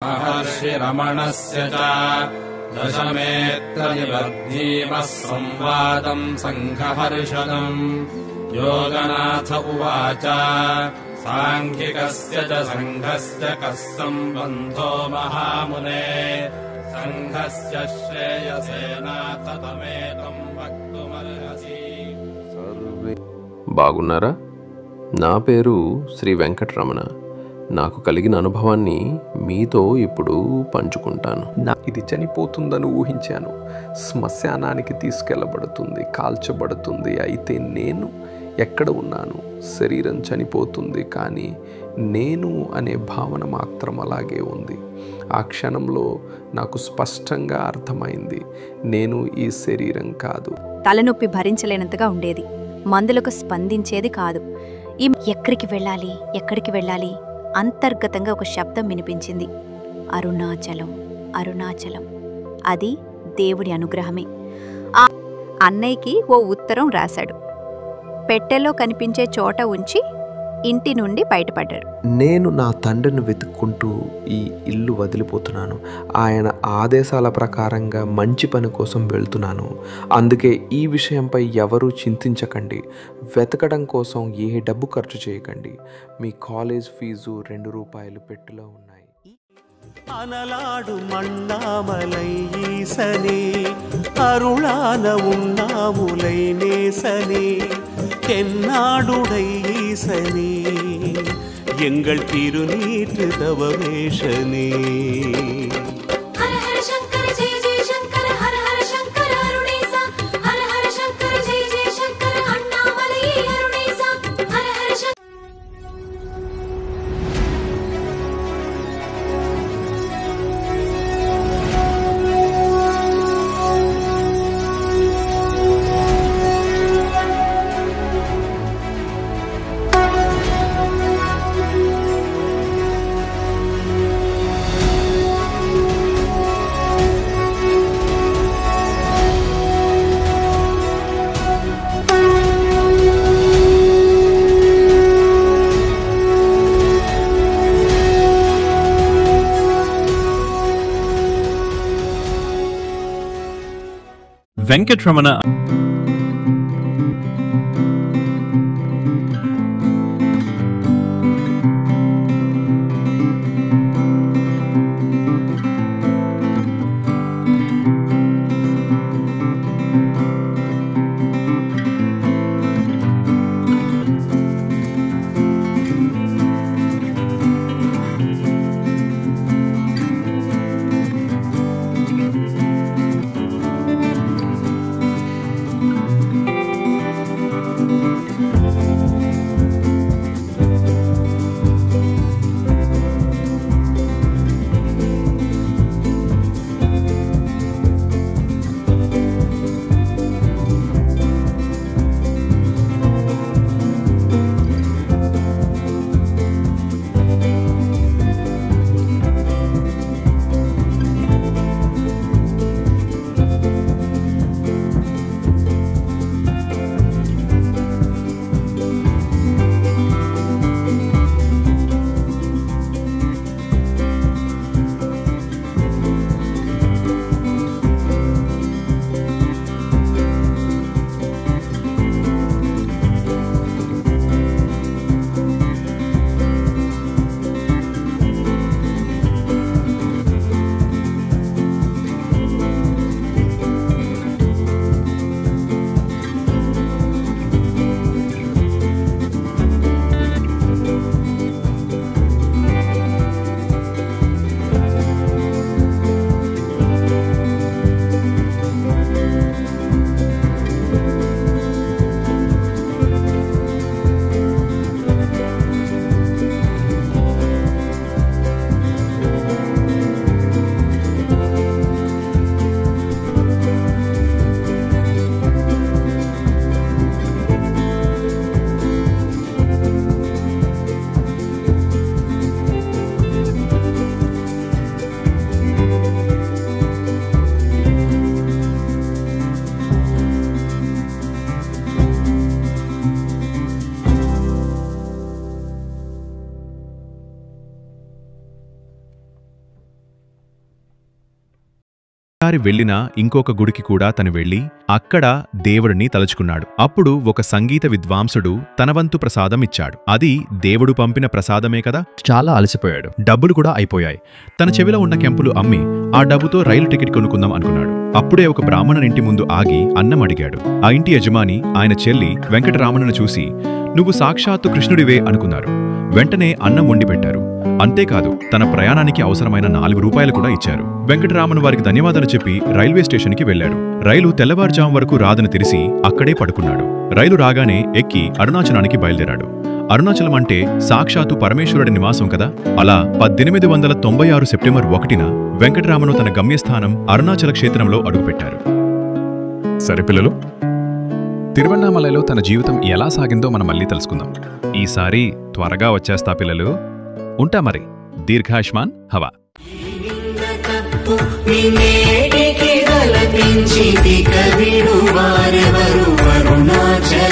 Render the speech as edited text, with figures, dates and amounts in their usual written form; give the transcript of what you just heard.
महर्षिरमणस्य च दशमेऽत्रनिबद्धीमः संवादम् सङ्घहर्षदम्। योगनाथ उवाच साङ्ख्यिकस्य च सङ्घस्य कः सम्बन्धो महामुने सङ्घस्य श्रेयसेनाथ तमेकम् वक्तुमर्हसि। బాగున్నారా? నా పేరు శ్రీ వెంకటరమణ. నాకు కలిగిన అనుభవాన్ని మీతో ఇప్పుడు పంచుకుంటాను. ఇది చనిపోతుందని ఊహించాను. శ్మశానానికి తీసుకెళ్లబడుతుంది, కాల్చబడుతుంది. అయితే నేను ఎక్కడ ఉన్నాను? శరీరం చనిపోతుంది, కానీ నేను అనే భావన మాత్రం అలాగే ఉంది. ఆ క్షణంలో నాకు స్పష్టంగా అర్థమైంది, నేను ఈ శరీరం కాదు. తలనొప్పి భరించలేనంతగా ఉండేది. మందులకు స్పందించేది కాదు. ఎక్కడికి వెళ్ళాలి, ఎక్కడికి వెళ్ళాలి? అంతర్గతంగా ఒక శబ్దం వినిపించింది, అరుణాచలం, అరుణాచలం. అది దేవుడి అనుగ్రహమే. ఆ అన్నయ్యకి ఓ ఉత్తరం రాశాడు. పెట్టెలో కనిపించే చోట ఉంచి ఇంటి నుండి బయటపడ్డాడు. నేను నా తండ్రిని వెతుక్కుంటూ ఈ ఇల్లు వదిలిపోతున్నాను. ఆయన ఆదేశాల ప్రకారంగా మంచి పని కోసం వెళ్తున్నాను. అందుకే ఈ విషయంపై ఎవరూ చింతించకండి. వెతకడం కోసం ఏ డబ్బు ఖర్చు చేయకండి. మీ కాలేజ్ ఫీజు 2 రూపాయలు పెట్టెలో ఉన్నాయి. అనలాడు మన్నామలైసనే అరుళాన ఉన్నాములైనేసనే என்னாடுடையீசனே எங்கள் திருநீற்று தவமேஷனே. Venkatramana. ఒకసారి వెళ్లిన ఇంకొక గుడికి కూడా తను వెళ్లి అక్కడ దేవుడిని తలుచుకున్నాడు. అప్పుడు ఒక సంగీత విద్వాంసుడు తన వంతు ప్రసాదం ఇచ్చాడు. అది దేవుడు పంపిన ప్రసాదమే కదా. చాలా అలసిపోయాడు. డబ్బులు కూడా అయిపోయాయి. తన చెవిలో ఉన్న కెంపులు అమ్మి ఆ డబ్బుతో రైలు టికెట్ కొనుక్కుందాం అనుకున్నాడు. అప్పుడే ఒక బ్రాహ్మణునింటి ముందు ఆగి అన్నం అడిగాడు. ఆ ఇంటి యజమాని ఆయన చెల్లి వెంకటరామణను చూసి, నువ్వు సాక్షాత్తు కృష్ణుడివే అనుకున్నారు. వెంటనే అన్నం వండి పెట్టారు. అంతేకాదు తన ప్రయాణానికి అవసరమైన 4 రూపాయలు కూడా ఇచ్చారు. వెంకటరామన్ వారికి ధన్యవాదాలు చెప్పి రైల్వే స్టేషన్కి వెళ్లాడు. రైలు తెల్లవారుజాము వరకు రాదని తెలిసి అక్కడే పడుకున్నాడు. రైలు రాగానే ఎక్కి అరుణాచలానికి బయలుదేరాడు. అరుణాచలం అంటే సాక్షాత్తు పరమేశ్వరుడి నివాసం కదా. అలా 1896 సెప్టెంబర్ 1న వెంకటరామను తన గమ్యస్థానం అరుణాచల క్షేత్రంలో అడుగుపెట్టారు. సరే పిల్లలు, తిరువన్నామలలో తన జీవితం ఎలా సాగిందో మనం మళ్ళీ తెలుసుకుందాం. ఈసారి త్వరగా వచ్చేస్తా పిల్లలు. ఉంటా మరి. దీర్ఘాయుష్మాన్ హవా. కవిడు వారెవరు అరుణాచల